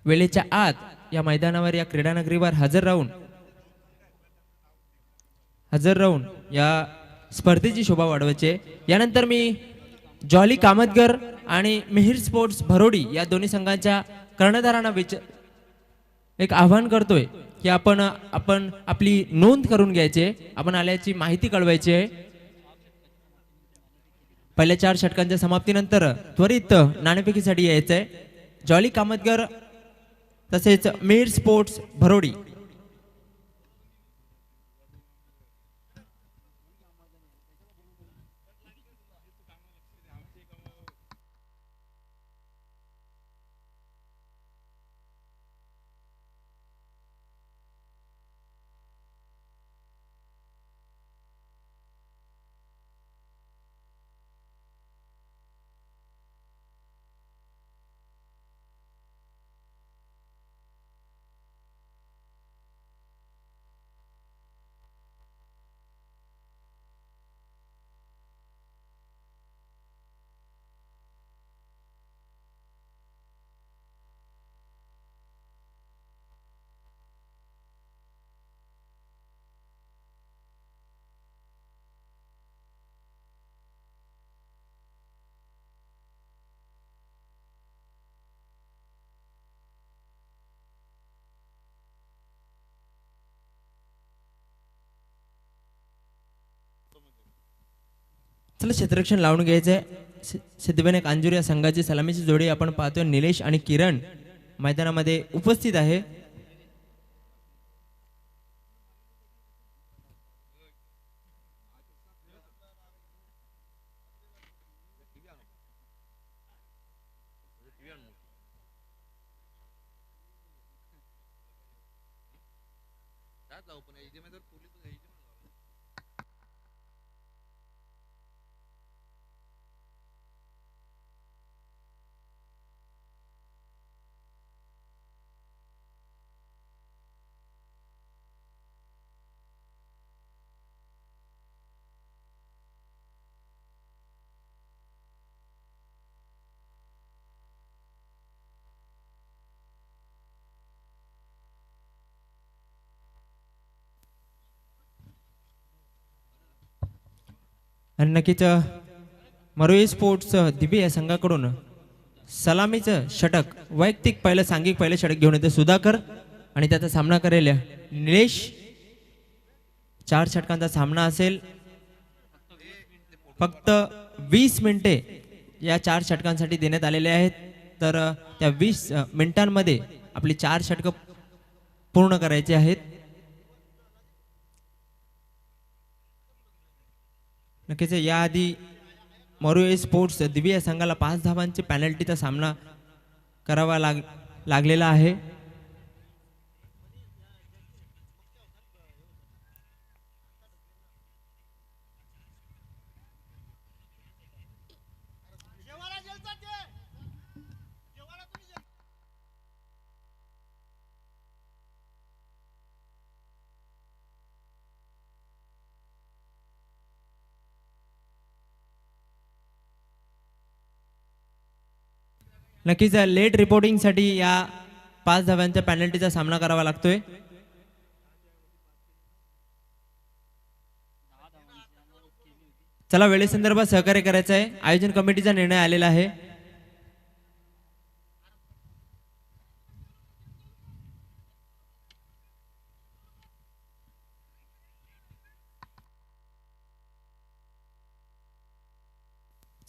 वेळेच्या आत या मैदानावर या क्रीडानगरीवर हजर राहून या स्पर्धेची शोभा वाढवायची आहे. यानंतर मी जॉली कामतगर आणि मिहिर स्पोर्ट्स भरोडी या दोन्ही संघांच्या कर्णधारांना एक आव्हान करतोय की आपण आपण आपली नोंद करून घ्यायची, आपण आल्याची माहिती कळवायची आहे. पहिल्या 4 षटकांच्या समाप्तीनंतर त्वरित नाणेफेकीसाठी यायचंय. जॉली कामतगर तसेच मिहिर स्पोर्ट्स भरोडी. चला क्षेत्ररक्षण लावून घ्यायचंय. सिद्धविनायक अंजुर या संघाची सलामीची जोडी आपण पाहतोय. निलेश आणि किरण मैदानामध्ये उपस्थित आहे. आणि नक्कीच मरोई स्पोर्ट्स दिबे या संघाकडून सलामीचं षटक वैयक्तिक सांघिक पहिलं षटक घेऊन येते सुधाकर आणि त्याचा सामना करेल निलेश. 4 षटकांचा सामना असेल. फक्त 20 मिनिटे या 4 षटकांसाठी देण्यात आलेले आहेत. तर त्या 20 मिनिटांमध्ये आपली 4 षटक पूर्ण करायची आहेत. नक्कीच याआधी मरोई स्पोर्ट्स दिबे या संघाला 5 धावांची पॅनल्टीचा सामना करावा लागलेला आहे. नक्कीच लेट रिपोर्टिंगसाठी या 5 धाव्यांच्या पॅनल्टीचा सामना करावा लागतोय. चला वेळेसंदर्भात सहकार्य करायचं आहे. आयोजन कमिटीचा निर्णय आलेला आहे.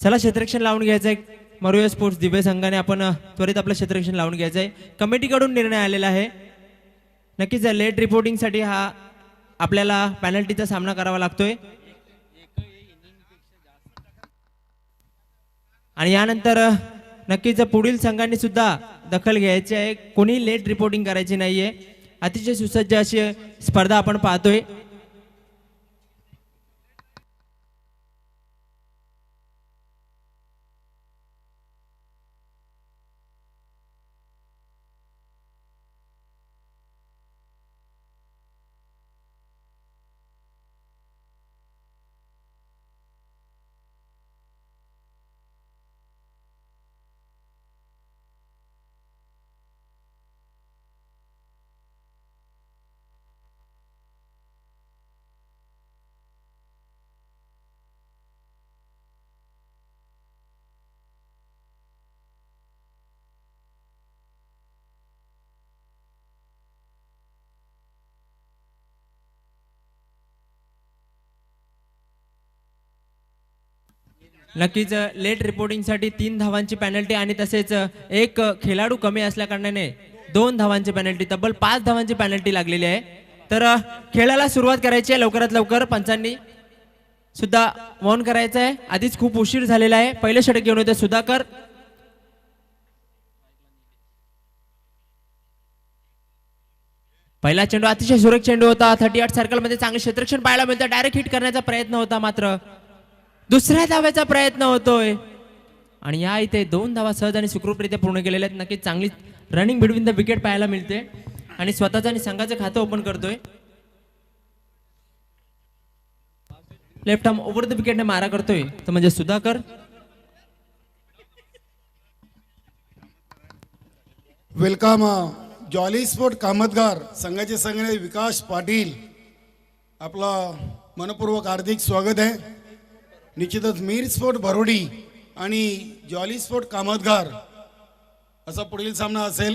चला क्षेत्ररक्षण लावून घ्यायचंय. मरोई स्पोर्ट्स दिबे संघाने आपण त्वरित आपलं क्षेत्ररक्षण लावून घ्यायचंय. कमिटीकडून निर्णय आलेला आहे. नक्कीच लेट रिपोर्टिंगसाठी हा आपल्याला पॅनल्टीचा सामना करावा लागतोय. आणि यानंतर नक्कीच पुढील संघांनी सुद्धा दखल घ्यायची आहे. कोणी लेट रिपोर्टिंग करायची नाहीये. अतिशय सुसज्ज अशी स्पर्धा आपण पाहतोय. नक्कीच लेट रिपोर्टिंगसाठी 3 धावांची पेनल्टी आणि तसेच एक खेळाडू कमी असल्या कारणाने 2 धावांची पेनल्टी, तब्बल 5 धावांची पेनल्टी लागलेली आहे. तर खेळाला सुरुवात करायची आहे लवकरात लवकर. पंचांनी सुद्धा वॉर्न करायचं आहे, आधीच खूप उशीर झालेला आहे. पहिले षटक घेऊन येते सुधाकर. पहिला चेंडू अतिशय सुरेख चेंडू होता. 38 सर्कलमध्ये चांगले क्षेत्ररक्षण पाहायला मिळतं. डायरेक्ट हिट करण्याचा प्रयत्न होता, मात्र दुसऱ्या धाव्याचा प्रयत्न होतोय आणि या इथे 2 धावा सहज आणि सुखरूपरित्या पूर्ण केलेल्या आहेत. नक्कीच चांगली रनिंग बिटवीन द विकेट पाहायला मिळते आणि स्वतःचं आणि संघाचं खातं ओपन करतोय. लेफ्ट आर्म ओव्हर द विकेटने मारा करतोय तर म्हणजे सुधाकर. वेलकम जॉली स्पोर्ट कामतगार संघाचे संघटक विकास पाटील, आपला मनपूर्वक हार्दिक स्वागत आहे. निश्चितच मीर स्पोर्ट भरोडी आणि जॉली स्पोर्ट कामतगार असा पुढील सामना असेल.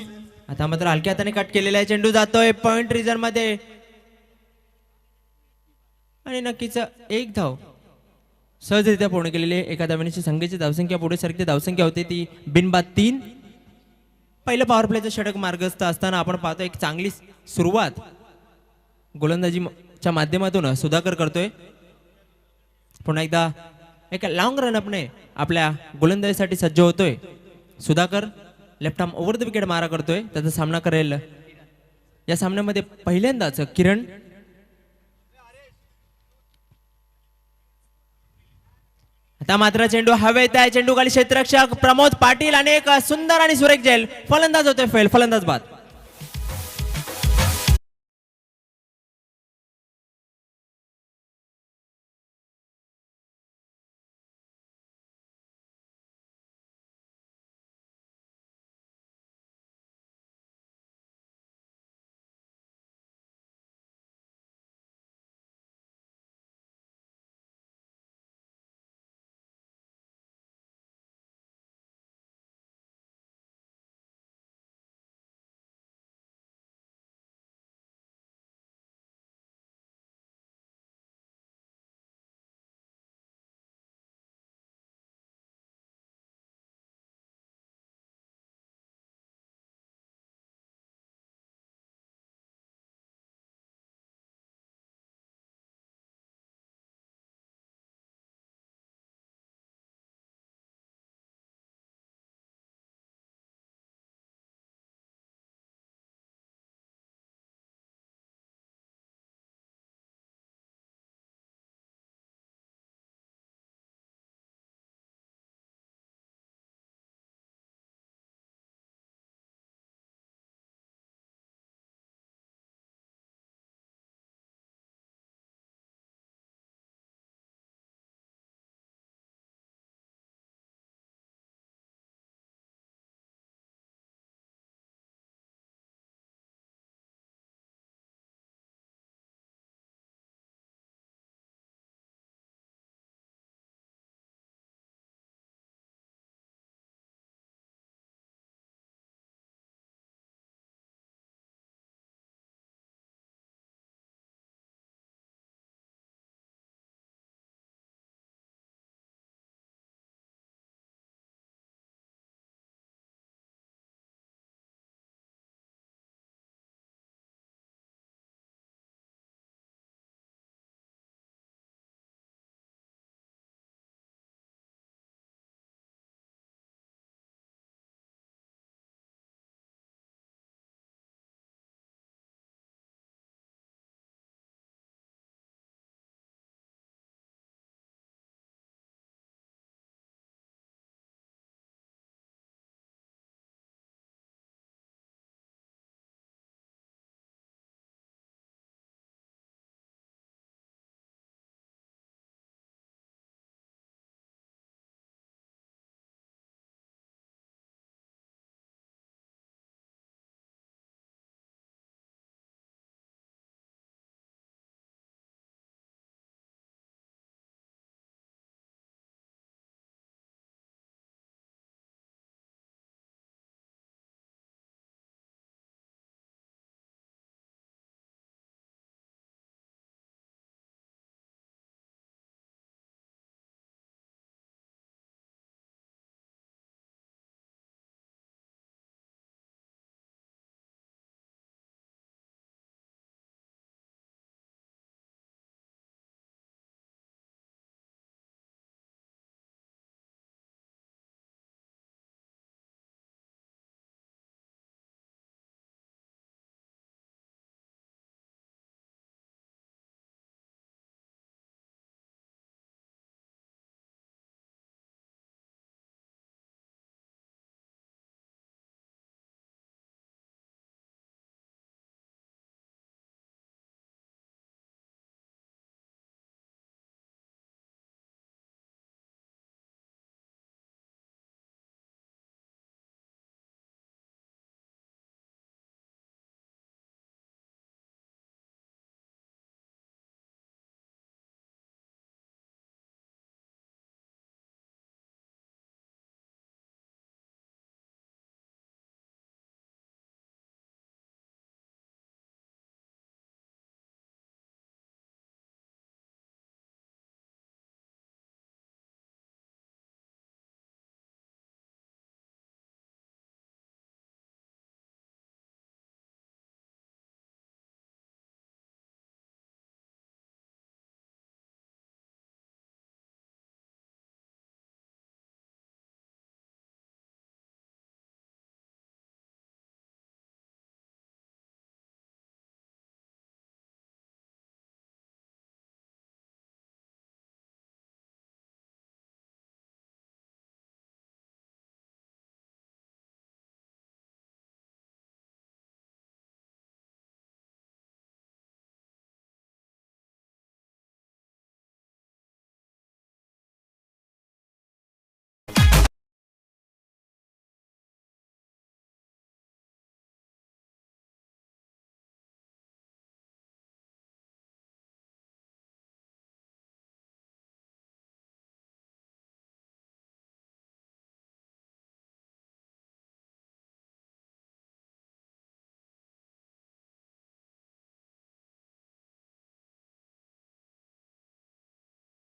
आता मात्र हलक्या हाताने कट केलेला आहे, चेंडू जातोय पॉइंट रिझन मध्ये आणि नक्कीच 1 धाव सहजरित्या पूर्ण केलेली आहे. एका धावेची संघाची धावसंख्या पुढे सरकते. धावसंख्या होते ती बिनबाद 3. पहिलं पॉवर प्लेचं षटक मार्गस्थ असताना आपण पाहतो एक चांगली सुरुवात गोलंदाजीच्या माध्यमातून सुधाकर करतोय. पुन्हा एकदा एका लॉंग रनअपने आपल्या गोलंदाजीसाठी सज्ज होतोय Sudhakar. Left arm over the wicket मारा करतोय. त्याचा सामना करेल या सामन्यामध्ये पहिल्यांदाच किरण. आता मात्र चेंडू हवेत आहे, चेंडू खाली क्षेत्ररक्षक प्रमोद पाटील आणि एक सुंदर आणि सुरेख झेल. फलंदाज होतोय फेल, फलंदाज बाद.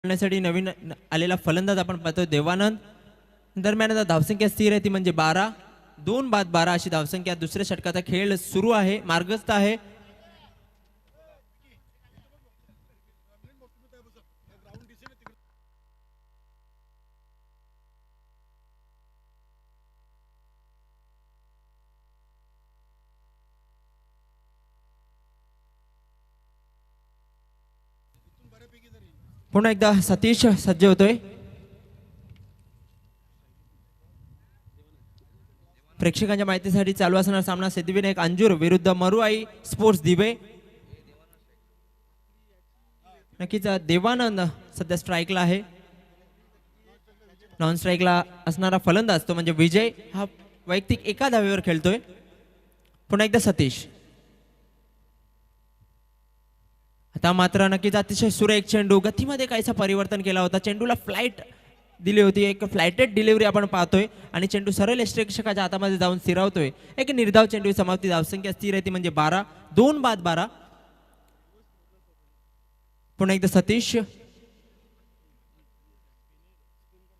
करण्यासाठी नवीन आलेला फलंदाज आपण पाहतोय देवानंद. दरम्यान आता धावसंख्या स्थिर आहे ती म्हणजे 12. 2 बाद 12 अशी धावसंख्या. दुसऱ्या षटकाचा खेळ सुरू आहे, मार्गस्थ आहे. पुन्हा एकदा सतीश सज्ज होतोय. प्रेक्षकांच्या माहितीसाठी चालू असणारा सामना सिद्धिविनायक अंजूर विरुद्ध मरुआई स्पोर्ट्स दिवे. नक्कीच देवानंद सध्या स्ट्राईकला आहे. नॉन स्ट्राईकला असणारा फलंदाज तो म्हणजे विजय हा वैयक्तिक एका धावेवर खेळतोय. पुन्हा एकदा सतीश. आता मात्र नक्कीच अतिशय सुरेख चेंडू. गतीमध्ये काहीसा परिवर्तन केला होता. चेंडूला फ्लाईट दिली होती, एक फ्लायटेड डिलिव्हरी आपण पाहतोय आणि चेंडू सरळ यष्टिरक्षकाच्या हातामध्ये जाऊन स्थिरावतोय. एक निर्धाव चेंडू समाप्ती. धावसंख्या स्थिर आहे ती म्हणजे 12. 2 बाद 12. पुन्हा एकदा सतीश.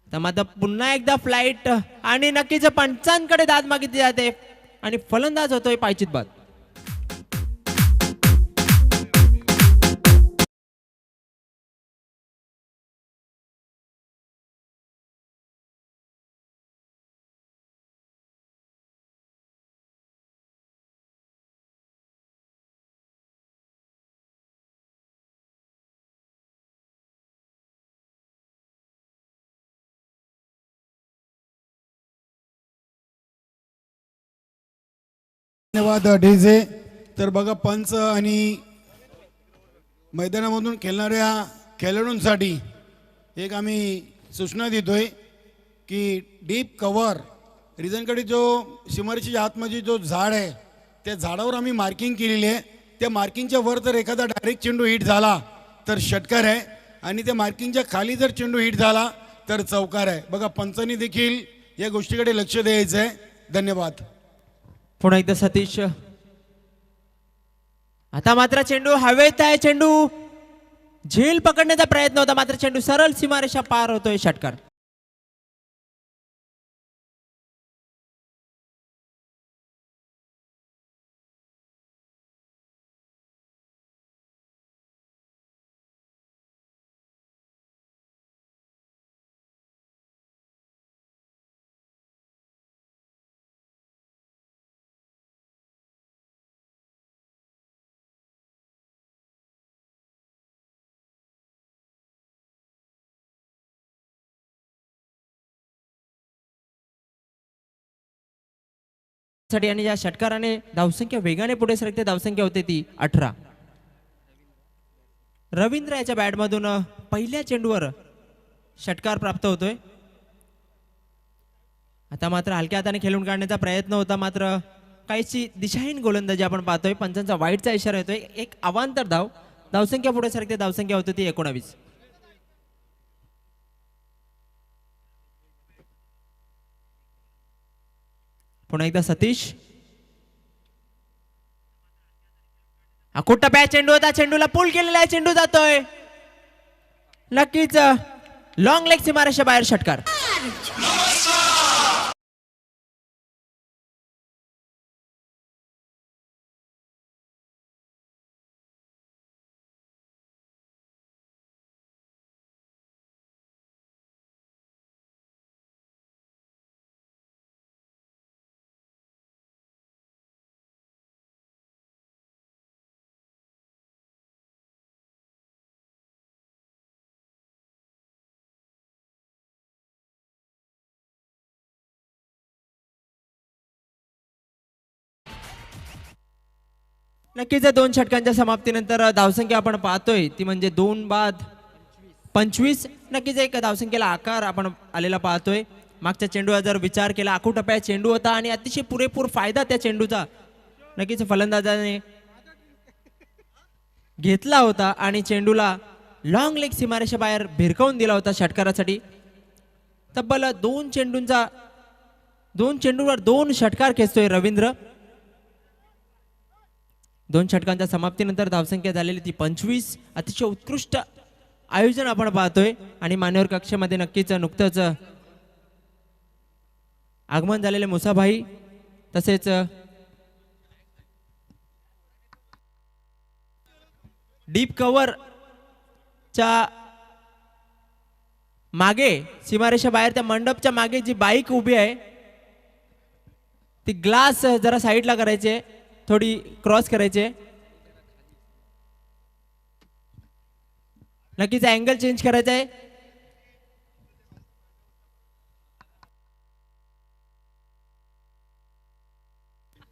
मात्र पुन्हा एकदा फ्लाईट आणि नक्कीच पंचांकडे दाद मागितली जाते आणि फलंदाज होतोय पायचित बाद. धन्यवाद डीजे. तर बघा पंच आणि मैदानामधून खेळणाऱ्या खेळाडूंसाठी एक आम्ही सूचना देतोय की डीप कव्हर रिझनकडे जो सीमारेषेच्या आतमध्ये जो झाड आहे त्या झाडावर आम्ही मार्किंग केलेली आहे. त्या मार्किंगच्या वर जर एखादा डायरेक्ट चेंडू हिट झाला तर षटकार आहे आणि त्या मार्किंगच्या खाली जर चेंडू हिट झाला तर चौकार आहे. बघा पंचांनी देखील या गोष्टीकडे लक्ष द्यायचं आहे. धन्यवाद. पुन्हा एकदा सतीश. आता मात्र चेंडू हवेत आहे. चेंडू झेल पकडण्याचा प्रयत्न होता मात्र चेंडू सरळ सीमारेषा पार होतोय. षटकार. साठी आणि या षटकाराने धावसंख्या वेगाने पुढे सरकते. धावसंख्या होते ती 18. रवींद्र याच्या बॅटमधून पहिल्या चेंडूवर षटकार प्राप्त होतोय. आता मात्र हलक्या हाताने खेळून काढण्याचा प्रयत्न होता मात्र काहीशी दिशाहीन गोलंदाजी आपण पाहतोय. पंचांचा वाईटचा इशारा येतोय. एक अवांतर धाव. धावसंख्या पुढे सरकते. धावसंख्या होती ती 19. पुन्हा एकदा सतीश. अकुट्टा पॅच चेंडू होता. चेंडूला पूल केलेला आहे. चेंडू जातोय नक्कीच लॉंग लेग सीमारेषा बाहेर. षटकार. नक्कीच 2 षटकांच्या समाप्तीनंतर धावसंख्या आपण पाहतोय ती म्हणजे 2 बाद 25. नक्कीच एक धावसंख्येला आकार आपण आलेला पाहतोय. मागच्या चेंडूचा जर विचार केला आखूटप्प्या चेंडू होता आणि अतिशय पुरेपूर फायदा त्या चेंडूचा नक्कीच फलंदाजाने घेतला होता आणि चेंडूला लॉंग लेग सीमारेषा बाहेर भिरकावून दिला होता षटकारासाठी. तब्बल 2 चेंडूवर 2 षटकार खेचतोय रवींद्र. 2 षटकांच्या समाप्तीनंतर धावसंख्या झालेली ती 25. अतिशय उत्कृष्ट आयोजन आपण पाहतोय आणि मान्यवर कक्षेमध्ये नक्कीच नुकतंच आगमन झालेले मुसाभाई तसेच डीप कव्हर च्या मागे सीमारेषा बाहेर त्या मंडपच्या मागे जी बाईक उभी आहे ती ग्लास जरा साईडला करायचे, थोडी क्रॉस करायचे. नक्कीच अँगल चेंज करायचा आहे.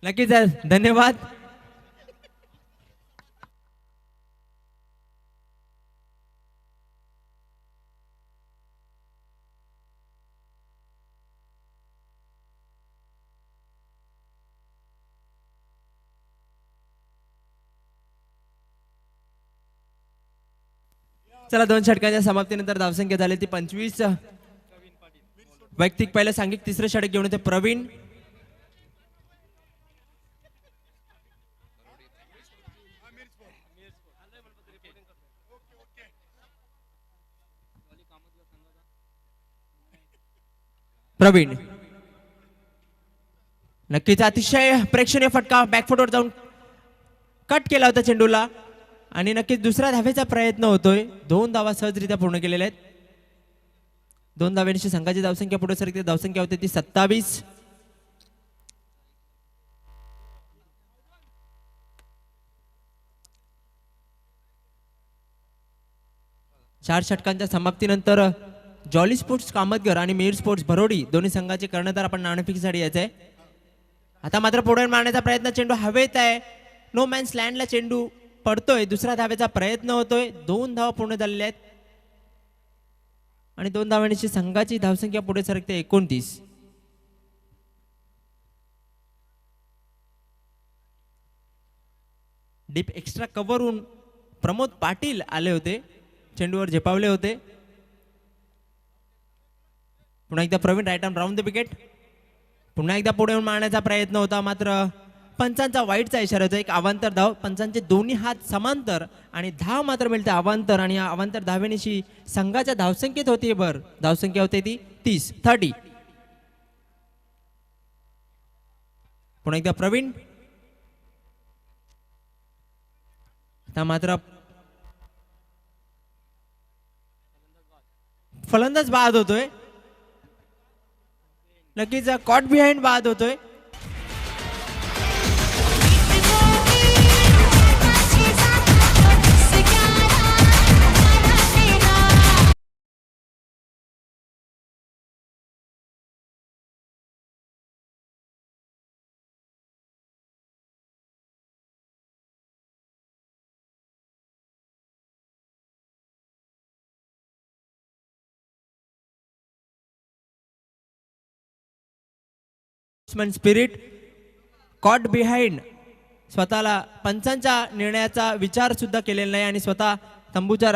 नक्कीच धन्यवाद. चला 2 षटकांच्या समाप्तीनंतर धावसंख्या झाली ती 25. वैयक्तिक पहिलं सांघिक तिसरं षटक घेऊन होते प्रवीण. प्रवीण नक्कीच अतिशय प्रेक्षणीय फटका, बॅकफुटवर जाऊन कट केला होता चेंडूला आणि नक्कीच दुसऱ्या धावेचा प्रयत्न होतोय. 2 धावा सहजरित्या पूर्ण केलेल्या आहेत. 2 धाव्यांची संघाची धावसंख्या पुढे सरकते. धावसंख्या होते ती 27. चार षटकांच्या समाप्तीनंतर जॉली स्पोर्ट्स कामतगर आणि मेयर स्पोर्ट्स भरोडी दोन्ही संघाचे कर्णधार आपण नाणेफेकीसाठी यायचंय. आता मात्र पुढे मारण्याचा प्रयत्न, चेंडू हवेत आहे. नो मॅन्स लँडला चेंडू पडतोय. दुसऱ्या धावेचा प्रयत्न होतोय. 2 धावा पूर्ण झालेल्या आहेत आणि 2 धावांची संघाची धावसंख्या पुढे सरकते 29. डीप एक्स्ट्रा कव्हरहून प्रमोद पाटील आले होते, चेंडूवर झेपावले होते. पुन्हा एकदा Praveen right arm round the wicket. पुन्हा एकदा पुढे येऊन मारण्याचा प्रयत्न होता, मात्र पंचांचा वाईटचा इशारा होता. एक अवांतर धाव, पंचांचे दोन्ही हात समांतर आणि धाव मात्र मिळते अवांतर आणि या अवांतर धावेनिशी संघाच्या धावसंख्येत होती धावसंख्या होते ती 30. पुन्हा एकदा प्रवीण. आता मात्र फलंदाज बाद होतोय. नक्कीच कॉट बिहाइंड बाद होतोय. स्पिरिट कॉट बिहाइंड स्वतःला पंचांच्या निर्णयाचा विचार सुद्धा केलेला नाही आणि स्वतः तंबूच्या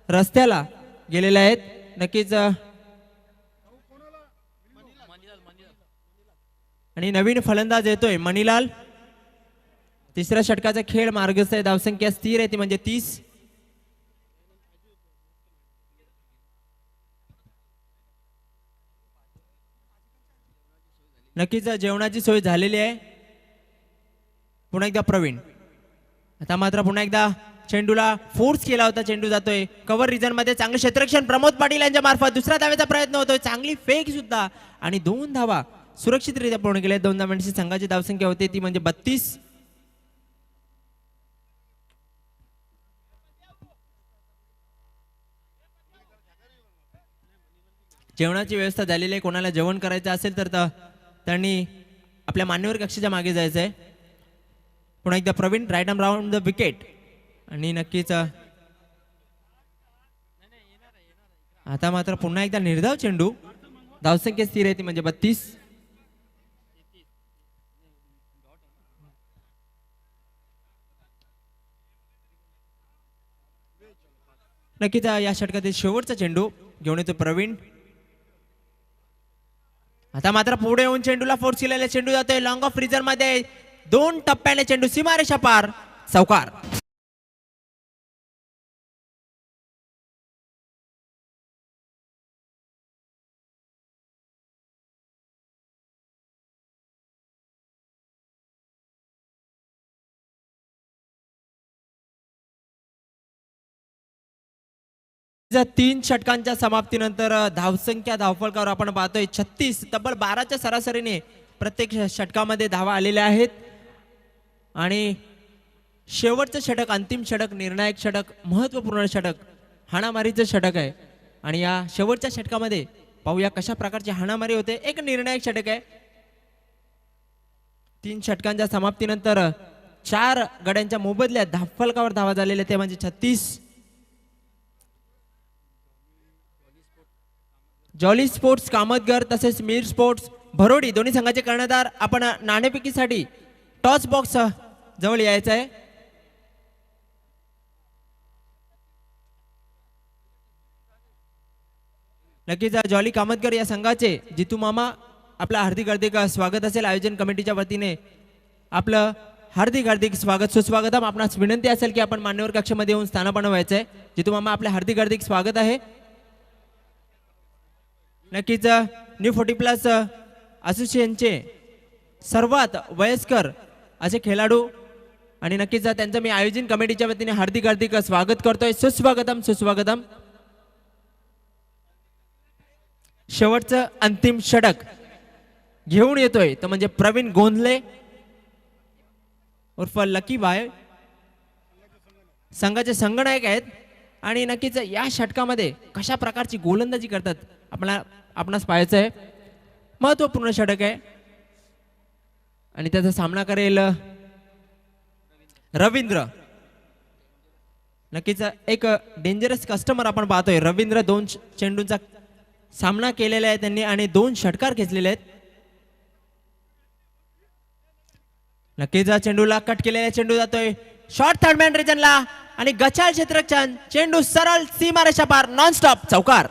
रस्त्याला गेलेले आहेत. नक्कीच आणि नवीन फलंदाज येतोय मणिलाल. तिसऱ्या षटकाचा खेळ मार्गस्थ आहे. धावसंख्या स्थिर आहे ती म्हणजे 30. नक्कीच जेवणाची सोय झालेली आहे. पुन्हा एकदा प्रवीण. आता मात्र पुन्हा एकदा चेंडूला फोर्स केला होता. चेंडू जातोय कव्हर रिजन मध्ये. चांगलं क्षेत्ररक्षण प्रमोद पाटील यांच्या मार्फत. दुसऱ्या धावेचा प्रयत्न होतोय. चांगली फेक सुद्धा आणि 2 धावा सुरक्षितरित्या पूर्ण केल्या. 2 धावांची संघाची धावसंख्या होती ती म्हणजे 32. जेवणाची व्यवस्था झालेली आहे. कोणाला जेवण करायचं असेल तर त्यांनी आपल्या मान्यवर कक्षाच्या मागे जायचंय. पुन्हा एकदा Praveen right arm round the wicket आणि नक्कीच आता मात्र पुन्हा एकदा निर्धाव चेंडू. धावसंख्या स्थिर आहे ती म्हणजे 32. नक्कीच या षटकातील शेवटचा चेंडू घेऊन येतो प्रवीण. आता मात्र पुढे येऊन चेंडूला फोर्स केलेला चेंडू जातोय लॉंग ऑफ रिझर्व मध्ये. 2 टप्प्याने चेंडू सीमारेषा पार. चौकार. 3 षटकांच्या समाप्तीनंतर धावसंख्या धावफलकावर आपण पाहतोय 36, तब्बल 12च्या सरासरीने प्रत्येक षटकामध्ये धावा आलेल्या आहेत. आणि शेवटचं षटक, अंतिम षटक, निर्णायक षटक, महत्त्वपूर्ण षटक, हाणामारीचं षटक आहे. आणि या शेवटच्या षटकामध्ये पाहूया कशा प्रकारची हाणामारी होते. एक निर्णायक षटक आहे. 3 षटकांच्या समाप्तीनंतर 4 गड्यांच्या मोबदल्यात धावफलकावर धावा झालेल्या ते म्हणजे 36. जॉली स्पोर्ट्स कामतगर तसेच मीर स्पोर्ट्स भरोडी दोन्ही संघाचे कर्णधार आपण नाणेफेकीसाठी टॉस बॉक्स जवळ यायचं आहे. नक्कीच जॉली कामतगर या संघाचे जितू मामा आपलं हार्दिक हार्दिक स्वागत असेल. आयोजन कमिटीच्या वतीने आपलं हार्दिक हार्दिक स्वागत सुस्वागतम. आपणास विनंती असेल की आपण मान्यवर कक्षामध्ये येऊन स्थानापन्न व्हायचं आहे. जितू मामा आपले हार्दिक हार्दिक स्वागत आहे. नक्कीच न्यू 40+ असोसिएशनचे सर्वात वयस्कर असे खेळाडू आणि नक्कीच त्यांचं मी आयोजन कमिटीच्या वतीने हार्दिक हार्दिक स्वागत करतोय. सुस्वागतम सुस्वागतम. शेवटचं अंतिम षटक घेऊन येतोय तो म्हणजे प्रवीण गोंधले उर्फ लकी बाय, संघाचे संघनायक आहेत. आणि नक्कीच या षटकामध्ये कशा प्रकारची गोलंदाजी करतात आपणास पाहायचं आहे. महत्वपूर्ण षटक आहे आणि त्याचा सामना करेल रवींद्र. नक्कीच एक डेंजरस कस्टमर आपण पाहतोय. रवींद्र 2 चेंडूंचा सामना केलेला आहे त्यांनी आणि 2 षटकार खेचलेले आहेत. नक्कीच चेंडूला कट केलेला चेंडू जातोय शॉर्ट थर्डमॅन रिजनला आणि गचाळ क्षेत्ररक्षण चेंडू सरळ सीमारेषा पार नॉन स्टॉप चौकार.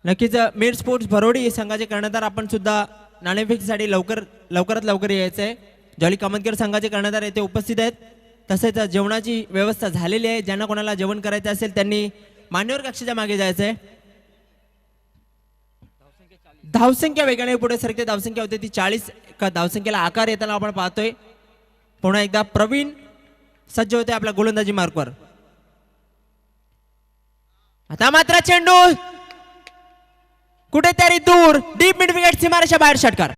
नक्कीच मीर स्पोर्ट्स भरोडी संघाचे कर्णधार आपण सुद्धा नाणेफेकीसाठी लवकरात लवकर यायचं आहे. जॉली कामतगर संघाचे कर्णधार येथे उपस्थित आहेत. तसेच जेवणाची व्यवस्था झालेली आहे. ज्यांना कोणाला जेवण करायचं असेल त्यांनी मान्यवर कक्षाच्या मागे जायचं आहे. धावसंख्या वेगाने पुढे सरकते. धावसंख्या होते ती 40. धावसंख्येला आकार येताना आपण पाहतोय. पुन्हा एकदा प्रवीण सज्ज होते आपल्या गोलंदाजी मार्कवर. आता मात्र चेंडू कुठेतरी दूर डीप मिड विकेट सीमारेषा बाहेर षटकार.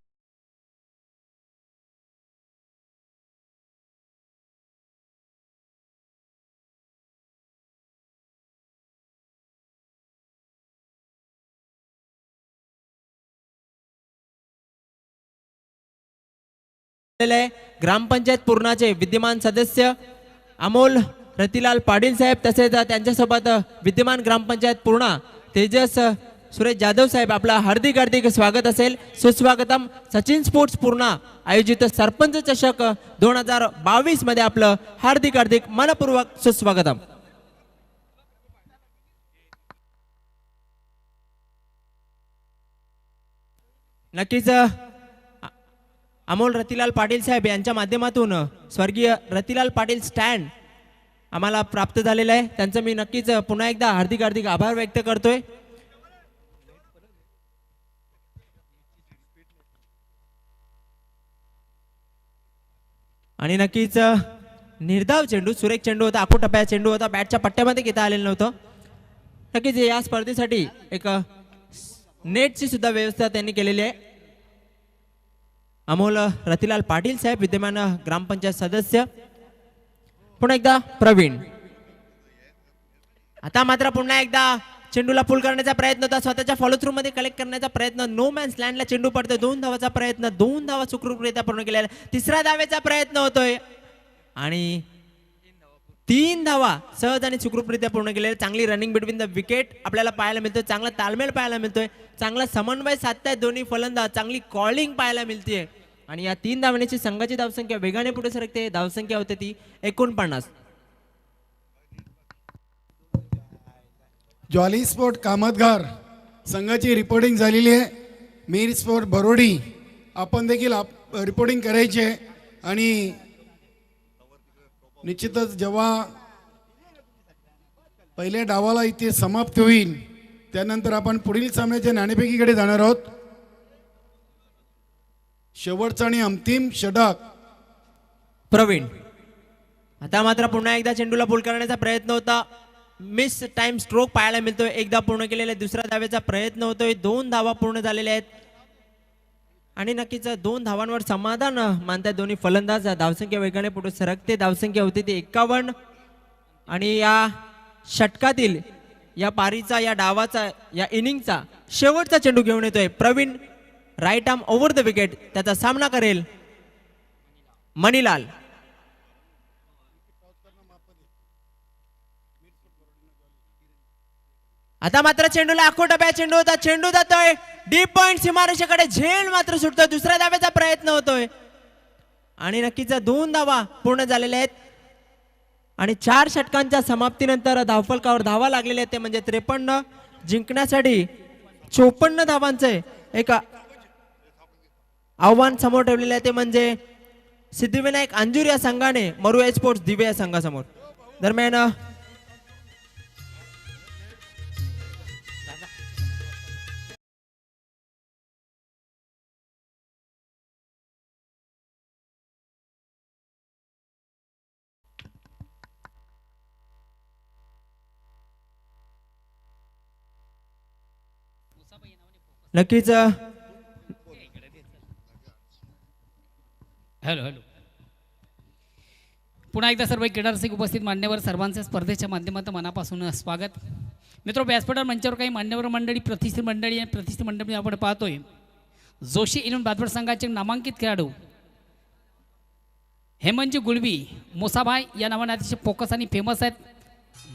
ग्रामपंचायत पूर्णाचे विद्यमान सदस्य अमोल रतिलाल पाटील साहेब तसेच त्यांच्यासोबत विद्यमान ग्रामपंचायत पूर्णा तेजस सुरेश जाधव साहेब आपला हार्दिक हार्दिक स्वागत असेल. सुस्वागतम. सचिन स्पोर्ट्स पूर्णा आयोजित सरपंच चषक 2022 मध्ये आपलं हार्दिक हार्दिक मनपूर्वक सुस्वागतम. नक्कीच अमोल रतिलाल पाटील साहेब यांच्या माध्यमातून स्वर्गीय रतिलाल पाटील स्टँड आम्हाला प्राप्त झालेलं आहे. त्यांचं मी नक्कीच पुन्हा एकदा हार्दिक हार्दिक आभार व्यक्त करतोय. आणि नक्कीच निर्धाव चेंडू सुरेख चेंडू होता. आखोटप्प्या चेंडू होता. बॅटच्या पट्ट्यामध्ये घेता आलेलं नव्हतं. नक्कीच या स्पर्धेसाठी एक नेटची सुद्धा व्यवस्था त्यांनी केलेली आहे. अमोल रतिलाल पाटील साहेब विद्यमान ग्रामपंचायत सदस्य. पुन्हा एकदा प्रवीण. आता मात्र पुन्हा एकदा चेंडूला पुल करण्याचा प्रयत्न होता. स्वतःच्या फॉलो थ्रू मध्ये कलेक्ट करण्याचा प्रयत्न. नो मॅन्स लँडला चेंडू पडतोय. 2 धावाचा प्रयत्न. 2 धावा सुखरूपरित्या पूर्ण केलेला. 3ऱ्या धावेचा प्रयत्न होतोय आणि 3 धावा सहज आणि सुखरूपरित्या पूर्ण केलेल्या. चांगली रनिंग बिटवीन द विकेट आपल्याला पाहायला मिळतोय. चांगला ताळमेळ पाहायला मिळतोय. चांगला समन्वय साधतायत दोन्ही फलंदाज. चांगली कॉलिंग पाहायला मिळते. आणि या 3 धावण्याची संघाची धावसंख्या वेगाने पुढे सरकते. धावसंख्या होते ती 49. जॉली स्पोर्ट कामतगार संघाची रिपोर्टिंग झालेली आहे. मीर स्पोर्ट भरोडी आपण देखील रिपोर्टिंग करायची आहे. आणि निश्चितच जेव्हा पहिल्या डावाला इथे समाप्त होईल त्यानंतर आपण पुढील सामन्याच्या नाणेफेकीकडे जाणार आहोत. शेवटचा आणि अंतिम षटक. प्रवीण. आता मात्र पुन्हा एकदा चेंडूला पूल करण्याचा प्रयत्न होता. मिस टाइम स्ट्रोक पाहायला मिळतोय. एकदा पूर्ण केलेला दुसऱ्या धावेचा प्रयत्न होतोय. 2 धावा पूर्ण झालेल्या आहेत आणि नक्कीच 2 धावांवर समाधान मानतात दोन्ही फलंदाज. धावसंख्या वेगाने पुढे सरकते. धावसंख्या होती ती 51 आणि या षटकातील या पारीचा या डावाचा या इनिंगचा शेवटचा चेंडू घेऊन येतोय Praveen. Right arm over the wicket. त्याचा सामना करेल मणिलाल. आता मात्र चेंडूला आखोटप्या चेंडू होता. चेंडू जातोय डीप पॉइंट सीमारेषेकडे. झेल मात्र सुटतोय. दुसऱ्या धाव्याचा प्रयत्न होतोय आणि नक्कीच 2 धावा पूर्ण झालेल्या आहेत आणि 4 षटकांच्या समाप्तीनंतर धावफलकावर धावा लागलेल्या आहेत ते म्हणजे 53. जिंकण्यासाठी 54 धावांचे एक आव्हान समोर ठेवलेले आहे ते म्हणजे सिद्धिविनायक अंजूर या संघाने मरुआ स्पोर्ट्स दिवे या संघासमोर. दरम्यान नक्कीच हॅलो हॅलो. पुन्हा एकदा सर्व क्रीडा रसिक उपस्थित मान्यवर सर्वांचे स्पर्धेच्या माध्यमातून मनापासून स्वागत. मित्र, व्यासपीठावर मंचावर काही मान्यवर मंडळी, प्रतिष्ठित मंडळी आणि प्रतिष्ठित मंडळी आपण पाहतोय. जोशी इलेवन बादवड संघाचे नामांकित खेळाडू हेमंतजी गुळवी मोसाभाई या नावाने अतिशय फोकस आणि फेमस आहेत.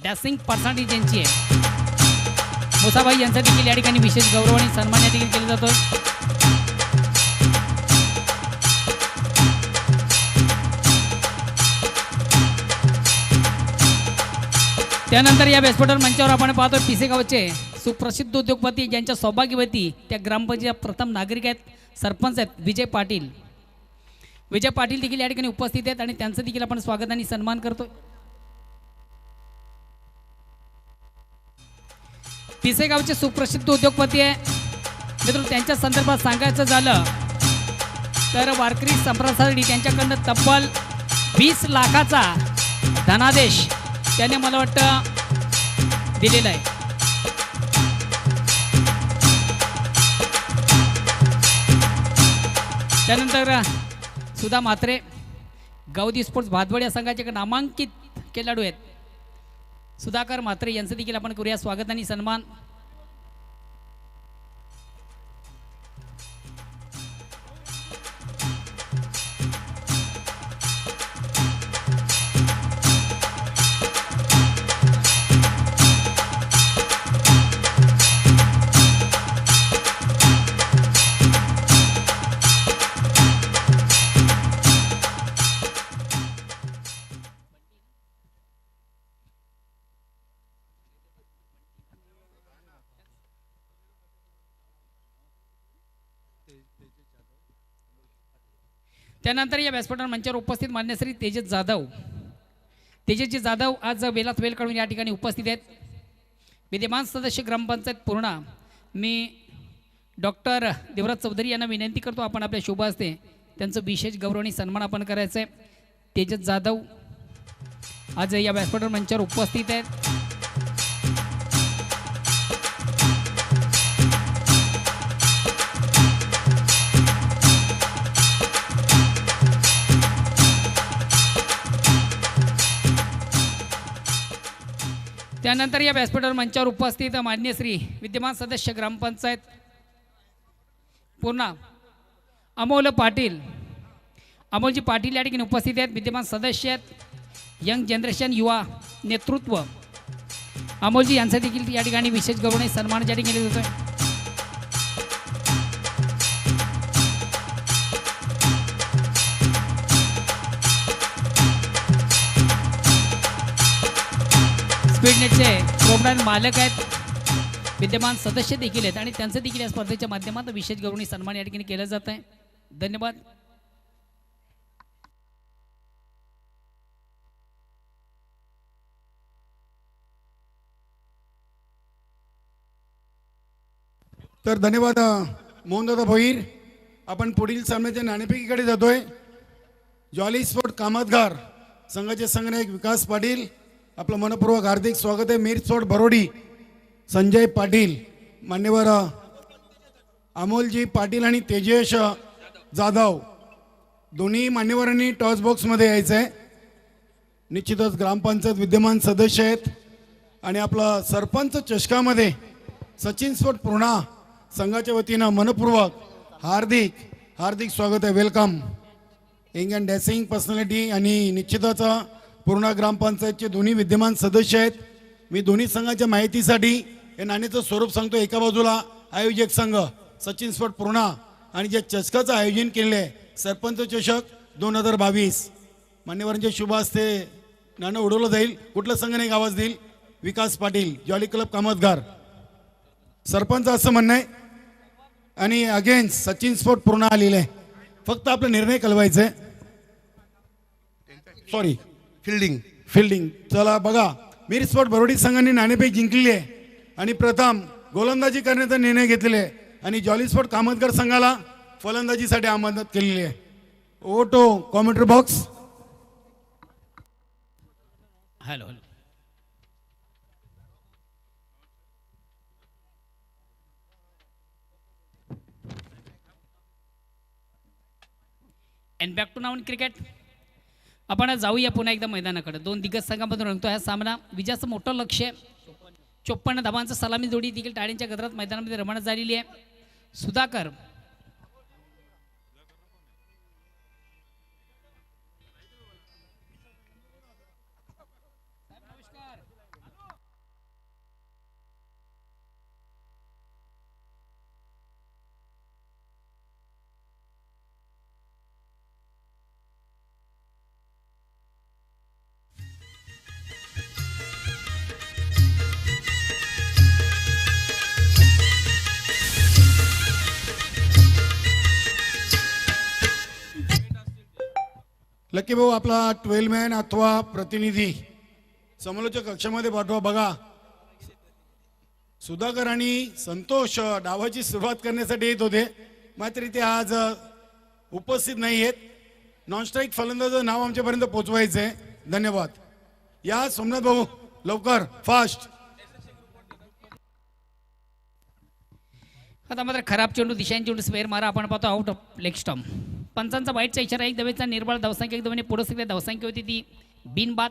डॅसिंग पर्सनॅलिटी ज्यांची आहे मोसाभाई यांचा देखील या ठिकाणी विशेष गौरव आणि सन्मान या ठिकाणी केला जातोय. त्यानंतर या व्यासपीठावर मंचावर आपण पाहतो पिसेगावचे सुप्रसिद्ध उद्योगपती ज्यांच्या सौभाग्यवती त्या ग्रामपंचायत प्रथम नागरिक आहेत, सरपंच आहेत विजय पाटील. विजय पाटील देखील या ठिकाणी उपस्थित आहेत आणि त्यांचं देखील आपण स्वागत आणि सन्मान करतो. पिसेगावचे सुप्रसिद्ध उद्योगपती आहे मित्र. त्यांच्या संदर्भात सांगायचं झालं तर वारकरी संप्रसारणी त्यांच्याकडनं तब्बल 20 लाखाचा धनादेश त्याने मला वाटतं दिलेला आहे. त्यानंतर सुधा म्हात्रे गावदी स्पोर्ट्स भादवड या संघाचे नामांकित खेळाडू आहेत. सुधाकर म्हात्रे यांचं देखील आपण करूया स्वागत आणि सन्मान. त्यानंतर या व्यासपीठावर मंचावर उपस्थित मान्य श्री तेजसजी जाधव आज वेलात वेल काढून या ठिकाणी उपस्थित आहेत. विद्यमान सदस्य ग्रामपंचायत पूर्णा मी डॉक्टर देवराज चौधरी यांना विनंती करतो आपण आपल्या शुभ हस्ते त्यांचं विशेष गौरव आणि सन्मान आपण करायचं आहे. तेजस जाधव आज या व्यासपीठावर मंचावर उपस्थित आहेत. त्यानंतर या व्यासपीठावर मंचावर उपस्थित मान्य श्री विद्यमान सदस्य ग्रामपंचायत पूर्णा अमोल पाटील. अमोलजी पाटील या ठिकाणी उपस्थित आहेत. विद्यमान सदस्य आहेत यंग जनरेशन युवा नेतृत्व. अमोलजी यांचा देखील या ठिकाणी विशेष गौरव सन्मान या ठिकाणी केले जातोय. स्पीडनेटचे प्रोग्राम मालक आहेत, विद्यमान सदस्य देखील आहेत आणि त्यांचं देखील या स्पर्धेच्या माध्यमातून विशेष गौरव सन्मान या ठिकाणी केला जात आहे. धन्यवाद. तर धन्यवाद मोहनदादा भोईर. आपण पुढील सामन्याच्या नाणेफेकीकडे जातोय. जॉली स्पोर्ट कामतगार संघाचे संघनायक विकास पाटील, आपलं मनपूर्वक हार्दिक स्वागत आहे. मीर स्पोर्ट भरोडी संजय पाटील, मान्यवर अमोलजी पाटील आणि तेजस जाधव दोन्ही मान्यवरांनी टॉस बॉक्समध्ये यायचं आहे. निश्चितच ग्रामपंचायत विद्यमान सदस्य आहेत आणि आपला सरपंच चषकामध्ये सचिन स्पोर्ट पूर्णा संघाच्या वतीनं मनपूर्वक हार्दिक हार्दिक स्वागत आहे. Welcome. Young and dashing personality आणि निश्चितच पूर्णा ग्रामपंचायतचे दोन्ही विद्यमान सदस्य आहेत. मी दोन्ही संघाच्या माहितीसाठी हे नाण्याचं स्वरूप सांगतो. एका बाजूला आयोजक संघ सचिन स्पोर्ट पूर्णा आणि ज्या चषकाचं आयोजन केलेलं आहे सरपंच चषक 2022, मान्यवरांच्या शुभ हस्ते नाणं उडवलं जाईल. कुठलं संघाने आवाज देईल? विकास पाटील, जॉली क्लब कामतगार. सरपंच असं म्हणणं आहे आणि अगेन्स्ट सचिन स्पोर्ट पूर्ण आलेलं आहे. फक्त आपला निर्णय कळवायचा आहे. Sorry, fielding. चला बघा, मीर स्पोर्ट भरोडी संघाने नाणेफेक जिंकलेली आहे आणि प्रथम गोलंदाजी करण्याचा निर्णय घेतलेला आहे आणि जॉली स्पोर्ट कामतगार संघाला फलंदाजीसाठी आमंत्रित केलेली आहे. ओटो commentary box. Hello. And back to नाऊन क्रिकेट. आपण जाऊया पुन्हा एकदा मैदानाकडे. दोन दिग्गज संघामधून रंगतो हा सामना. विजयाचं मोठं लक्ष 54 धावांचं सलामी जोडी देखील टाळ्यांच्या गजरात मैदानामध्ये रवाना झालेली आहे. सुधाकर लकी भाऊ आपला 12 मॅन अथवा प्रतिनिधी समालोचक कक्षामध्ये पाठवा. बघा, सुधाकर आणि संतोष डावाची सुरुवात करण्यासाठी येत होते, मात्र ते आज उपस्थित नाही आहेत. नॉन स्ट्राईक फलंदाजाचं नाव आमच्यापर्यंत पोहोचवायचं आहे. धन्यवाद. या सोमनाथ भाऊ लवकर, फास्ट. आता मात्र खराब चेंडू, दिशांनी चेंडू स्पेअर मारा. आपण पाहतो आउट ऑफ लेग स्टंप. पंचांचा वाईटचा इशारा. एक धावेचा निर्बळ. धावसंख्या एक धावेने पुढे सगळ्या धावसंख्या होती ती बिनबाद.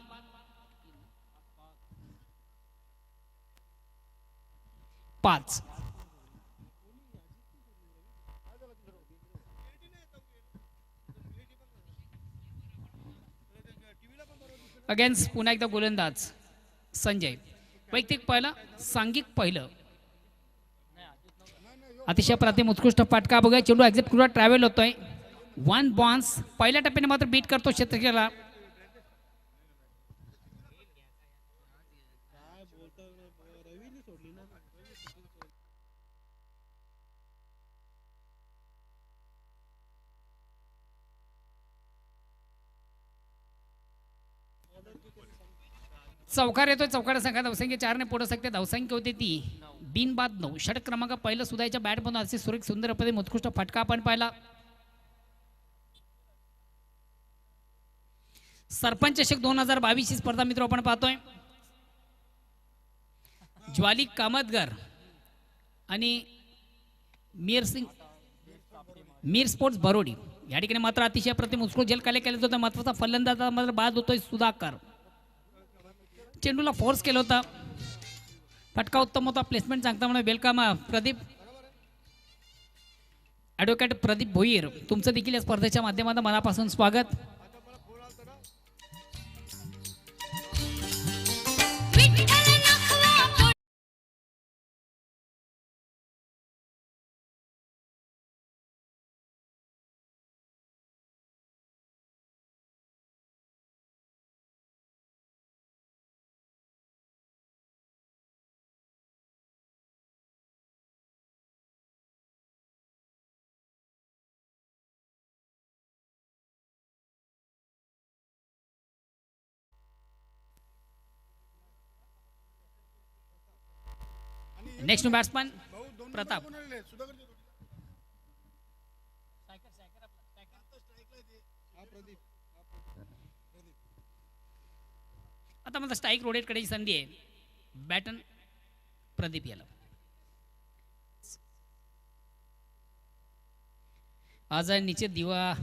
5. अगेन्स्ट पुन्हा एकदा गोलंदाज संजय. वैयक्तिक पहिलं, सांघिक पहिलं. अतिशय प्रतिम उत्कृष्ट फटका. बघूया चेंडू एक्झिट करून ट्रॅव्हल होतोय. 1 बॉन्स. पहिल्या टप्प्याने मात्र बीट करतो क्षेत्रकेला. चौकार येतोय. चौकार संघा धावसंख्या 4ने पुढे सकते. धावसंख्या होती ती बिनबाद 9. षटक क्रमांक पहिलं सुधाच्या बॅट बनून असे सुरेख सुंदर पद्धतीने उत्कृष्ट फटका आपण पाहिला. सरपंच चषक 2022 ही स्पर्धा मित्र आपण पाहतोय. ज्वाली कामतगार आणि मीर स्पोर्ट्स भरोडी या ठिकाणी मात्र अतिशय प्रतिम उत्कृष्ट जल केले होते. महत्वाचा फलंदाज मात्र बाद होतोय सुधाकर. चेंडूला फोर्स केलं होता. फटका उत्तम होता. प्लेसमेंट चांगला म्हणून वेलकम प्रदीप. ॲडव्होकेट प्रदीप भोईर, तुमचं देखील या स्पर्धेच्या माध्यमातून मनापासून स्वागत. नेक्स्ट बॅट्समॅन प्रताप आता मला स्ट्राईक रोडेट कडेची संधी आहे बॅटन प्रदीप याला आज निश्चित दिवा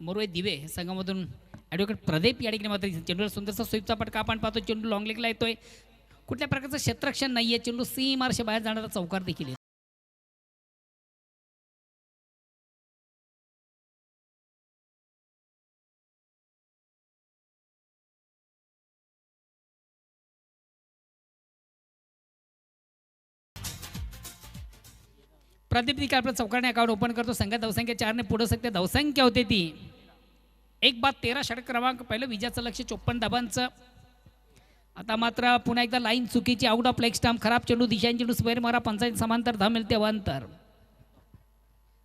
मोरवे दिवे संघामधून ॲडव्होकेट प्रदीप या ठिकाणी मात्र चेंडूला सुंदरसा स्वीपचा पटका आपण पाहतो चेंडू लॉंग लेगला येतोय कुठल्या प्रकारचं क्षेत्ररक्षण नाही आहे चेंडू सीमारशे बाहेर जाणारा चौकार देखील आहे प्रदीप देखील आपलं चौकारने अकाउंट ओपन करतो संघात धावसंख्या 4 ने पुढे सकते धावसंख्या होते ती 1-13 षटक क्रमांक पहिलं विजयाचं लक्ष 54 धाबांचं आता मात्र पुन्हा एकदा लाईन चुकीची आउट ऑफ लेग स्टंप खराब चेंडू दिशांची चेंडू स्क्वेअर मारा 55 समांतर धाव मिळते अवांतर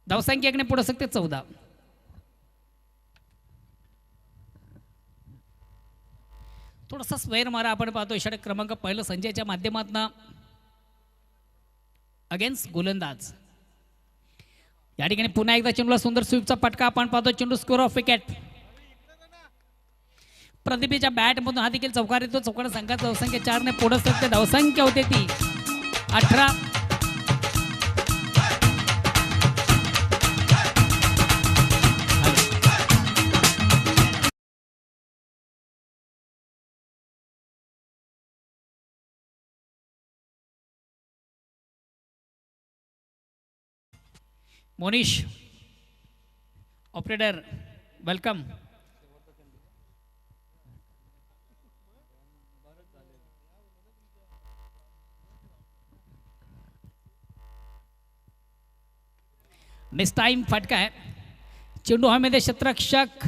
धावसंख्या 1 ने पुढे सकते 14 थोडासा स्क्वेअर मारा आपण पाहतोय षटक क्रमांक पहिलं संजयच्या माध्यमातून अगेन्स्ट गोलंदाज या ठिकाणी पुन्हा एकदा चेंडूला सुंदर स्वीपचा पटका आपण पाहतो चेंडू स्कोर ऑफ विकेट प्रदीपच्या बॅटमधून हा देखील चौकार येतो चौकार संघात धावसंख्या 4 ने पुढे सकते धावसंख्या होते ती 18 Monish operator welcome miss time फटका है चेंडू हमें क्षेत्ररक्षक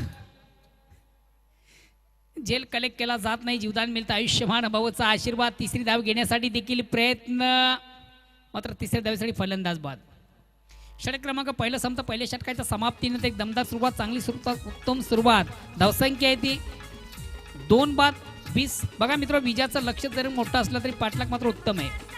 जेल कलेक्ट केला जात नाही जीवदान मिळतं आयुष्यमान भाऊचा आशीर्वाद तिसरी धाव घेण्यासाठी देखील प्रयत्न मात्र तिसऱ्या धावेसाठी फलंदाज बाद षटक क्रमांक पहिलं संपतं पहिल्या षटकाच्या समाप्तीनंतर एक दमदार सुरुवात चांगली सुरुवात उत्तम सुरुवात धावसंख्या आहे ती 2 बाद 20 बघा मित्र विजयाचं लक्ष जरी मोठं असलं तरी पाठलाग मात्र उत्तम आहे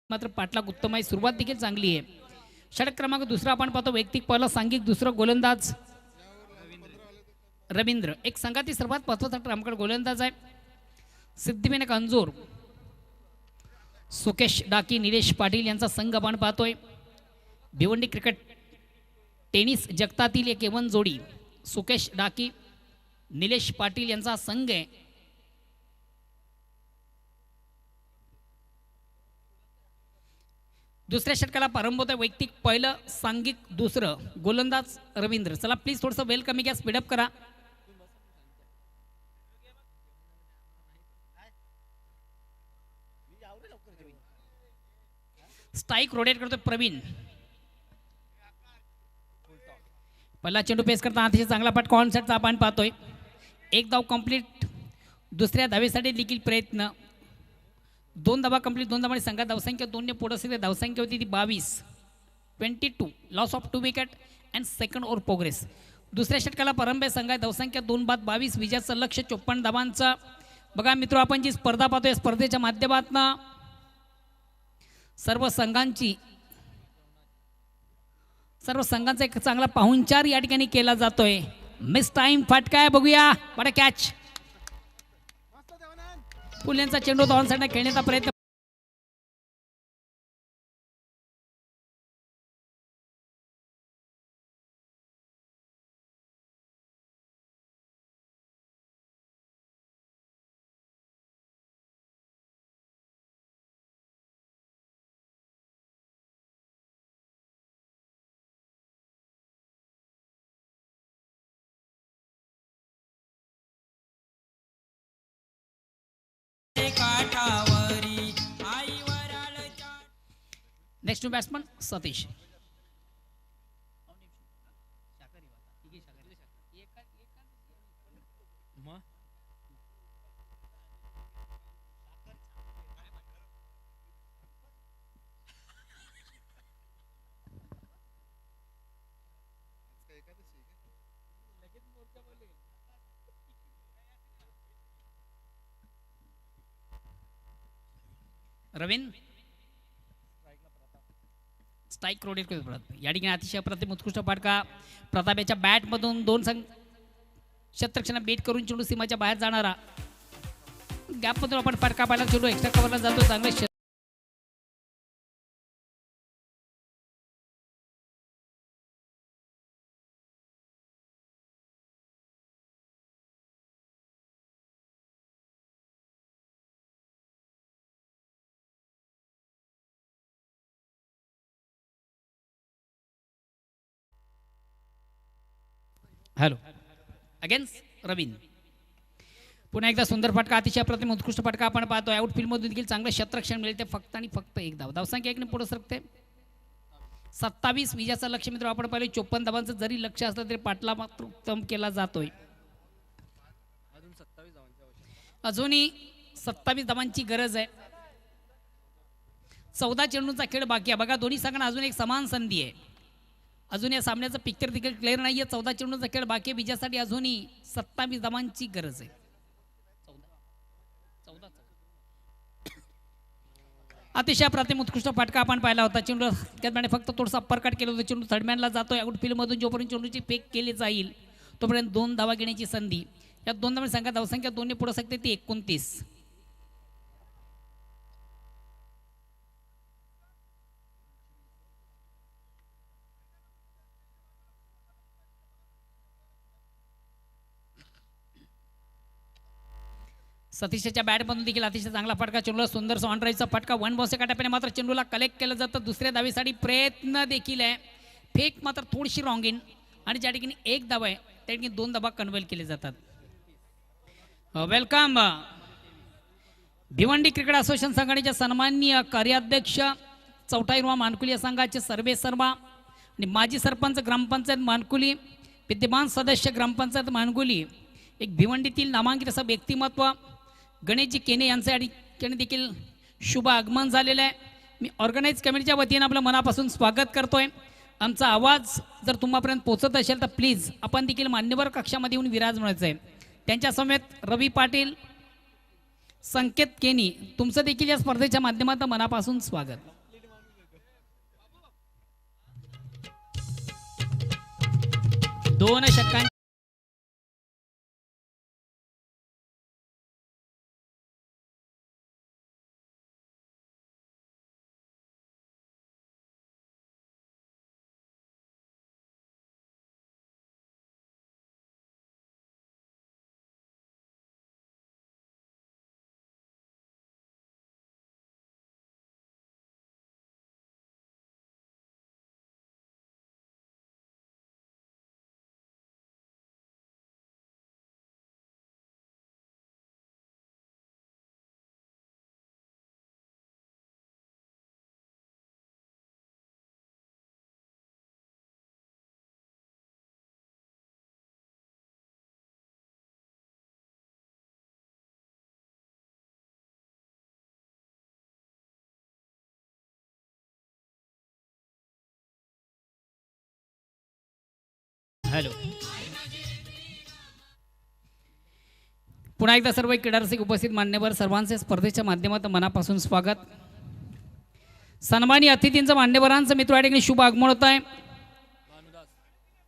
मात्र पाठलाग उत्तम आहे सुरुवात देखील चांगली आहे षटक क्रमांक दुसरा आपण पाहतो वैयक्तिक पहिला सांघिक दुसरं गोलंदाज रवींद्र एक संघातील सर्वात महत्त्वाचा क्रमांक गोलंदाज आहे सिद्धिविनायक अंजोर सुकेश डाकी निलेश पाटील यांचा संघ आपण पाहतोय भिवंडी क्रिकेट टेनिस जगतातील एक एवन जोडी सुकेश डाकी निलेश पाटील यांचा संघ आहे दुसऱ्या षटकाला प्रारंभ होतोय वैयक्तिक पहिलं सांघिक दुसरं गोलंदाज रवींद्र चला प्लीज थोडंसं वेल कमी घ्या स्पीडअप करा स्ट्राईक रोटेट करतोय प्रवीण पहिला चेंडू पेस करताना अतिशय चांगला फटका ऑन सेटचा आपण पाहतोय एक धाव कंप्लीट दुसऱ्या धावेसाठी देखील प्रयत्न 2 धावा कंप्लीट 2 धावांनी संघात धावसंख्या 2 ने पुढे असलेली धावसंख्या होती ती 22 loss of 2 wicket and second over progress दुसऱ्या षटकाला प्रारंभ संघात धावसंख्या 2 बाद 22 विजयाचं लक्ष 54 धावांचा बघा मित्र आपण जी स्पर्धा पाहतोय स्पर्धेच्या माध्यमातून सर्व संघांचा एक चांगला पाहुणचार या ठिकाणी केला जातोय मिस टाइम फटका आहे बघूया बडा कॅच पुल्यांचा चेंडू ऑन साइडने खेळण्याचा प्रयत्न नेक्स्ट बॅट्समन सतीश. रवीन स्ट्राईक रोडेट या ठिकाणी अतिशय अप्रतिम उत्कृष्ट फटका. प्रताप बॅटमधून 2 क्षेत्रक्षणा बेट करून चेंडू सीमाच्या बाहेर जाणारा. गॅपमधून आपण फटका पाहिला, चेंडू एक्स्ट्रा कव्हरला जातो. चांगले हॅलो अगेन्स्ट रवीन. पुन्हा एकदा सुंदर फटका, अतिशय अप्रतिम उत्कृष्ट फटका आपण पाहतो. आउटफील्डमधून देखील चांगलं क्षेत्रक्षण मिळते. फक्त आणि फक्त एक धाव. धावसंख्या 1 ने पुढे सरकते. 27 विजयाचं लक्ष मित्र आपण पाहिले. 54 धावांचं जरी लक्ष असलं तरी पाटला मात्र उत्तम केला जातोय. अजूनही 27 धावांची गरज आहे. 14 चेंडूंचा खेळ बाकी आहे. बघा दोन्ही संघांना अजून एक समान संधी आहे. अजून या सामन्याचं पिक्चर देखील क्लिअर नाही आहे. 14 चेंडूंचा खेळ बाकी आहे. विजयासाठी अजूनही 27 धावांची गरज आहे. अतिशय अप्रतिम उत्कृष्ट फटका आपण पाहिला होता. चेंडू त्याप्रमाणे फक्त थोडासा अपरकट केलं होतं. चेंडू थर्डमॅनला जातोय. आउटफील्डमधून जोपर्यंत चेंडूची फेक केली जाईल तोपर्यंत 2 धावा घेण्याची संधी. या 2 धावांची संख्या धावसंख्या 2 ने पुढे सकते ती 29. सतीशच्या बॅटमधून देखील अतिशय चांगला फटका. चेंडूला सुंदर ऑनराईजचा फटका. 1 बाउन्सच्या टप्प्याने मात्र चेंडूला कलेक्ट केलं जातं. दुसऱ्या धावेसाठी प्रयत्न देखील आहे. फेक मात्र थोडीशी रॉंग इन आणि ज्या ठिकाणी 1 धाव आहे त्या ठिकाणी 2 धावा कन्व्हर्ट केले जातात. वेलकम भिवंडी क्रिकेट असोसिएशन संघटनेचे सन्माननीय कार्याध्यक्ष चौटाईरवा मानकुली या संघाचे सर्वे सर्वा आणि माजी सरपंच ग्रामपंचायत मानकुली, विद्यमान सदस्य ग्रामपंचायत मानकुली, एक भिवंडीतील नामांकित असं व्यक्तिमत्व गणेशजी केने यांचं या ठिकाणी देखील शुभ आगमन झालेलं आहे. मी ऑर्गनाईज कमिटीच्या वतीनं आपलं मनापासून स्वागत करतोय. आमचा आवाज जर तुम्हापर्यंत पोहोचत असेल तर प्लीज आपण देखील मान्यवर कक्षामध्ये येऊन विराजमानायचं आहे. त्यांच्या समेत रवी पाटील, संकेत केनी, तुमचं देखील या स्पर्धेच्या माध्यमातून मनापासून स्वागत. दोन षटकांची हॅलो पुन्हा एकदा सर्व क्रीडारसिक उपस्थित मान्यवर सर्वांचे स्पर्धेच्या माध्यमातून मनापासून स्वागत. सन्मानी अतिथींचं मान्यवरांचं मित्र या ठिकाणी शुभ आगमन होत आहे.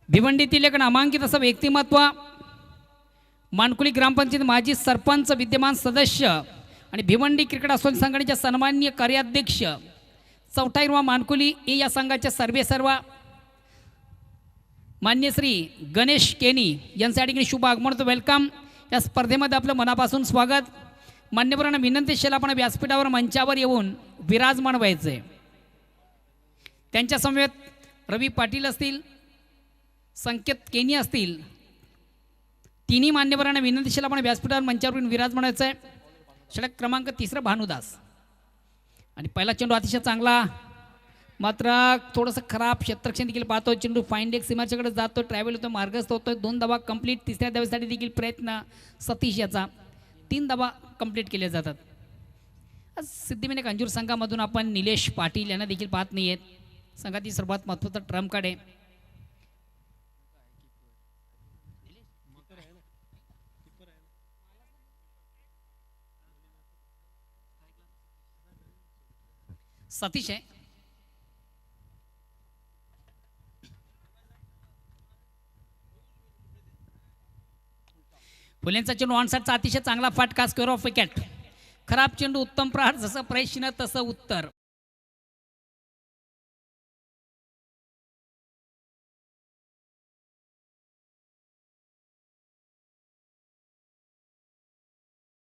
भिवंडीतील एक नामांकित असं व्यक्तिमत्व, मानकुली ग्रामपंचायत माजी सरपंच, विद्यमान सदस्य आणि भिवंडी क्रिकेट असोसिएशन संघटनेचे सन्माननीय कार्याध्यक्ष चौटाईरवा मानकुली या संघाचे सर्वे सर्वा मान्य श्री गणेश केनी यांच्या ठिकाणी शुभ आगमन होतं. वेलकम. या स्पर्धेमध्ये आपलं मनापासून स्वागत. मान्यवरांना विनंती असेल आपण व्यासपीठावर मंचावर येऊन विराजमान व्हायचं आहे. त्यांच्या समवेत रवी पाटील असतील, संकेत केनी असतील, तिन्ही मान्यवरांना विनंती असेल आपण व्यासपीठावर मंचावर येऊन विराजमान व्हायचं आहे. षटक क्रमांक 3 भानुदास आणि पहिला चेंडू अतिशय चांगला मात्र थोडंसं खराब क्षेत्ररक्षण देखील पाहतो. चेंडू फाईन लेग सीमाच्याकडे जातो, ट्रॅव्हल होतो, मार्गस्थ होतोय. 2 धावा कंप्लीट. तिसऱ्या धावेसाठी देखील प्रयत्न सतीश याचा. 3 धावा कंप्लीट केल्या जातात. आज सिद्धिविनायक अंजूर संघामधून आपण निलेश पाटील यांना देखील पाहत नाही आहेत. संघातील सर्वात महत्त्वाचा ट्रम्प कार्ड आहे. सतीश आहे. फुलेंचा चेंडू ऑनसाईडचा अतिशय चांगला फटका. Square of wicket. खराब चेंडू उत्तम प्रहार. जसं प्रश्न तसं उत्तर.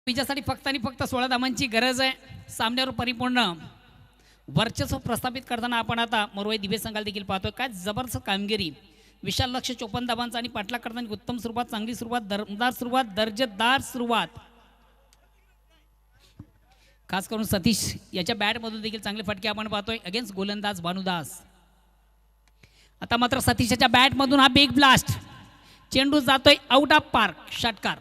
विजयासाठी फक्त आणि फक्त 16 धावांची गरज आहे. सामन्यावर परिपूर्ण वर्चस्व प्रस्थापित करताना आपण आता मोरवाई दिवे संघाला देखील पाहतोय. काय जबरदस्त कामगिरी. विशाल लक्ष 54 धावांचा आणि पाठलाग करताना उत्तम सुरुवात, चांगली सुरुवात, दमदार सुरुवात, दर्जेदार सुरुवात. खास करून सतीश याच्या बॅटमधून देखील चांगले फटके आपण पाहतोय अगेन्स्ट गोलंदाज भानुदास. आता मात्र सतीशाच्या बॅटमधून हा बिग ब्लास्ट. चेंडू जातोय आउट ऑफ पार्क. षटकार.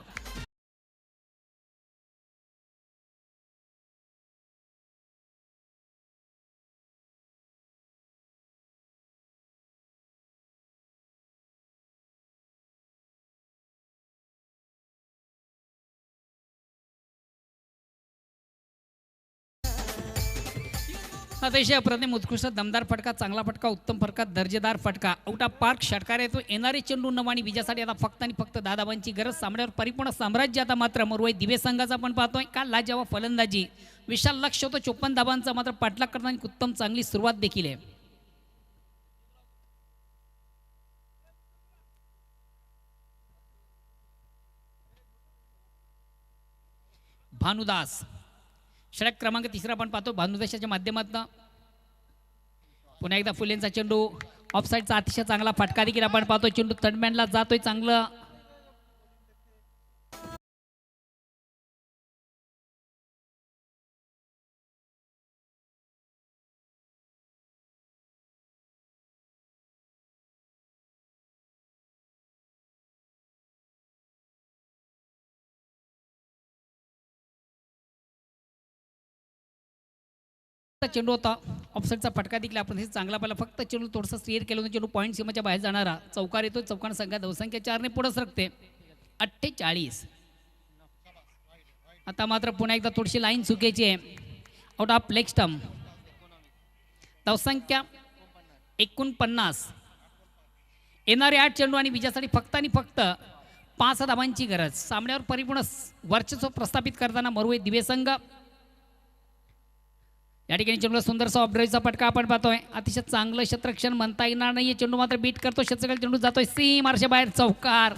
अतिशय अप्रतिम उत्कृष्ट दमदार फटका, चांगला फटका, उत्तम फटका, दर्जेदार फटका. Out of park. षटकार येतो. येणारे चेंडू नवानी विजयासाठी आता फक्त आणि फक्त 10 धावांची गरज. सामन्यावर परिपूर्ण साम्राज्य आता मात्र मोरवाई दिवे संघाचा आपण पाहतोय. का लाजवाब फलंदाजी. विशाल लक्ष होतो 54 धावांचा. मात्र पाठलाग करताना उत्तम चांगली सुरुवात देखील आहे. भानुदास. षटक क्रमांक 3 आपण पाहतो भानुदासाच्या माध्यमातून. पुन्हा एकदा फुलेंचा चेंडू ऑफसाईडचा अतिशय चांगला फटका देखील आपण पाहतो. चेंडू थर्डमॅनला जातोय. चांगलं चेंडू होता. ऑफसाईडचा फटका देखील आपण हे चांगला पाहिला. फक्त चेंडू थोडंसं स्ट्रेट केलं होतं. चेंडू पॉईंट सीमाच्या बाहेर जाणारा. चौकार येतो. चौकार संख्या धावसंख्या 4 ने पुढे सरकते. 48. आता मात्र पुन्हा एकदा थोडीशी लाईन चुकायची आहे. Out of leg stump. धावसंख्या 49. येणारे 8 चेंडू आणि विजयासाठी फक्त आणि फक्त 5 धावांची गरज. सामन्यावर परिपूर्ण वर्चस्व प्रस्थापित करताना मोरवाई दिवे संघ. या ठिकाणी चेंडूला सुंदरसा ऑफड्राईव्हचा फटका आपण पाहतोय. अतिशय चांगलं क्षेत्ररक्षण म्हणता येणार नाहीये. चेंडू मात्र बीट करतो. क्षेत्ररक्षण चेंडू जातोय सीम मार्शा बाहेर. चौकार.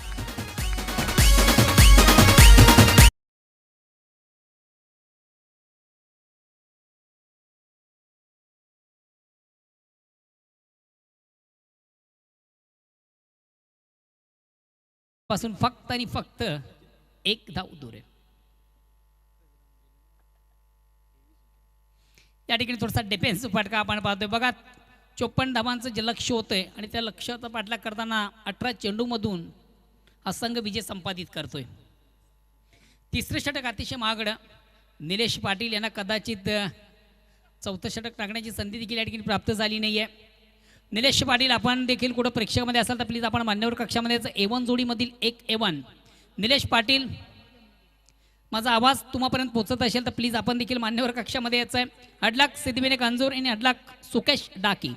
पासून फक्त आणि फक्त 1 धाव दूर आहे. या ठिकाणी थोडासा डिफेन्स फटका आपण पाहतोय. बघा 54 धावांचं जे लक्ष होतंय आणि त्या लक्ष्याचा पाठलाग करताना 18 चेंडूमधून हा संघ विजय संपादित करतोय. तिसरं षटक अतिशय महागडं. निलेश पाटील यांना कदाचित 4थं षटक टाकण्याची संधी देखील या ठिकाणी प्राप्त झाली नाही आहे. निलेश पाटील आपण देखील कुठं प्रेक्षकामध्ये असाल तर प्लीज आपण मान्यवर कक्षामध्ये A1 जोडीमधील एक A1 निलेश पाटील. माझा आवाज तुम्हापर्यंत पोहोचत असेल तर प्लीज आपण देखील मान्यवर कक्षामध्ये यायचं आहे. हडलाक सिद्धिविनायक अंजूर आणि हडलाक सुकेश डाकी.